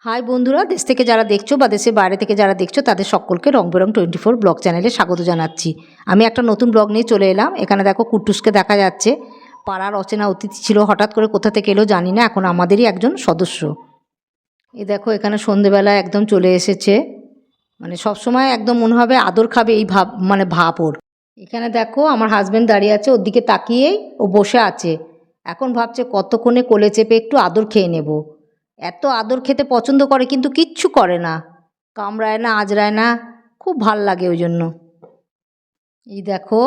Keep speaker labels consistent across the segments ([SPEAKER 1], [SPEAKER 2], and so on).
[SPEAKER 1] High বন্ধুরা, দেশ থেকে যারা দেখছো বা দেশের বাইরে থেকে যারা দেখছো তাদের সকলকে রং বেরং 24 ব্লগ চ্যানেলে স্বাগত জানাচ্ছি। আমি একটা নতুন ব্লগ নিয়ে চলে এলাম। এখানে দেখো কুট্টুসকে দেখা যাচ্ছে। পাড়ার অচেনা অতিথি ছিল, হঠাৎ করে কোথা থেকে এলো জানি না, এখন আমাদেরই একজন সদস্য। এই দেখো এখানে সন্ধেবেলায় একদম চলে এসেছে, মানে সবসময় একদম মনে হবে আদর খাবে এই ভাব, মানে ভাব ওর। এখানে দেখো আমার হাজব্যান্ড দাঁড়িয়ে আছে, ওর দিকে তাকিয়েই ও বসে আছে। এখন ভাবছে কতক্ষণে কোলে চেপে একটু আদর খেয়ে নেব। এত আদর খেতে পছন্দ করে কিন্তু কিচ্ছু করে না, কামড়ায় না, আজরায় না, খুব ভাল লাগে ওই জন্য। এই দেখো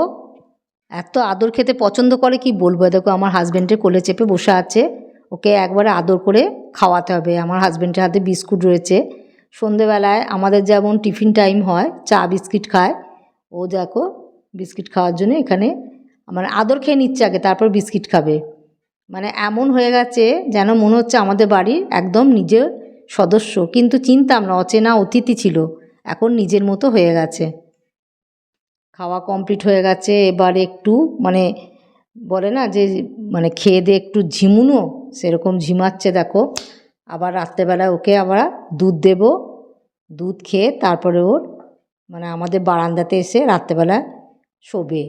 [SPEAKER 1] এত আদর খেতে পছন্দ করে কি বলবো। দেখো আমার হাজব্যান্ডের কোলে চেপে বসে আছে, ওকে একবারে আদর করে খাওয়াতে হবে। আমার হাজব্যান্ডের হাতে বিস্কুট রয়েছে। সন্ধেবেলায় আমাদের যেমন টিফিন টাইম হয়, চা বিস্কিট খায়, ও দেখো বিস্কিট খাওয়ার জন্য এখানে মানে আদর খেয়ে নিচ্ছে আগে, তারপর বিস্কিট খাবে। মানে এমন হয়ে গেছে যেন মনে হচ্ছে আমাদের বাড়ির একদম নিজের সদস্য, কিন্তু চিনতাম না, অচেনা অতিথি ছিল, এখন নিজের মতো হয়ে গেছে। খাওয়া কমপ্লিট হয়ে গেছে, এবার একটু মানে বলে না যে মানে খেয়ে দিয়ে একটু ঝিমুনো, সেরকম ঝিমাচ্ছে দেখো। আবার রাত্রেবেলায় ওকে আবার দুধ দেব, দুধ খেয়ে তারপরে ওর মানে আমাদের বারান্দাতে এসে রাত্রেবেলায় শোবে।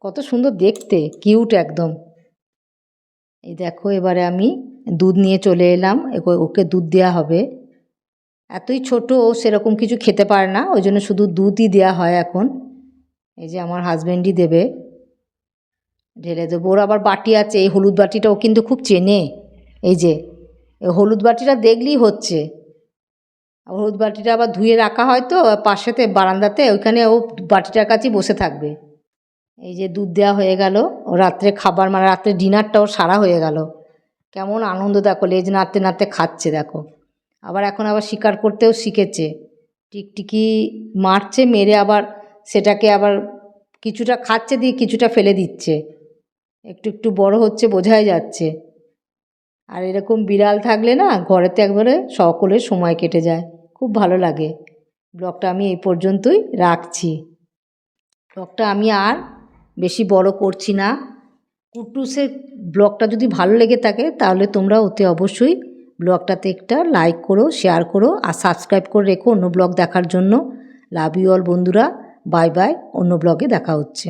[SPEAKER 1] কত সুন্দর দেখতে, কিউট একদম। এই দেখো এবারে আমি দুধ নিয়ে চলে এলাম, ওকে দুধ দেওয়া হবে। এতই ছোট, ও সেরকম কিছু খেতে পারে না, ওই জন্য শুধু দুধই দেওয়া হয় এখন। এই যে আমার হাজব্যান্ডই দেবে, ঢেলে দেবো। ওর আবার বাটি আছে, এই হলুদ বাটিটা ও কিন্তু খুব চেনে। এই যে এই হলুদ বাটিটা দেখলেই হচ্ছে। হলুদ বাটিটা আবার ধুয়ে রাখা হয় তো পাশেতে বারান্দাতে, ওইখানে ও বাটিটার কাছেই বসে থাকবে। এই যে দুধ দেওয়া হয়ে গেল, ও রাত্রে খাবার মানে রাত্রে ডিনারটাও সারা হয়ে গেল। কেমন আনন্দ দেখো, লেজ নাড়তে নাড়তে খাচ্ছে দেখো। আবার এখন আবার শিকার করতেও শিখেছে, টিকটিকি মারছে, মেরে আবার সেটাকে আবার কিছুটা খাচ্ছে, দিয়ে কিছুটা ফেলে দিচ্ছে। একটু একটু বড় হচ্ছে, বোঝাই যাচ্ছে। আর এরকম বিড়াল থাকলে না ঘরেতে একবারে সকলের সময় কেটে যায়, খুব ভালো লাগে। ব্লগটা আমি এই পর্যন্তই রাখছি। ব্লগটা আমি আর বেশি বড় করছি না। কুট্টুসের ব্লগটা যদি ভালো লেগে থাকে তাহলে তোমরা অতি অবশ্যই ব্লগটাতে একটা লাইক করো, শেয়ার করো আর সাবস্ক্রাইব করে রেখো অন্য ব্লগ দেখার জন্য। লাভ ইউ অল বন্ধুরা, বাই বাই, অন্য ব্লগে দেখা হচ্ছে।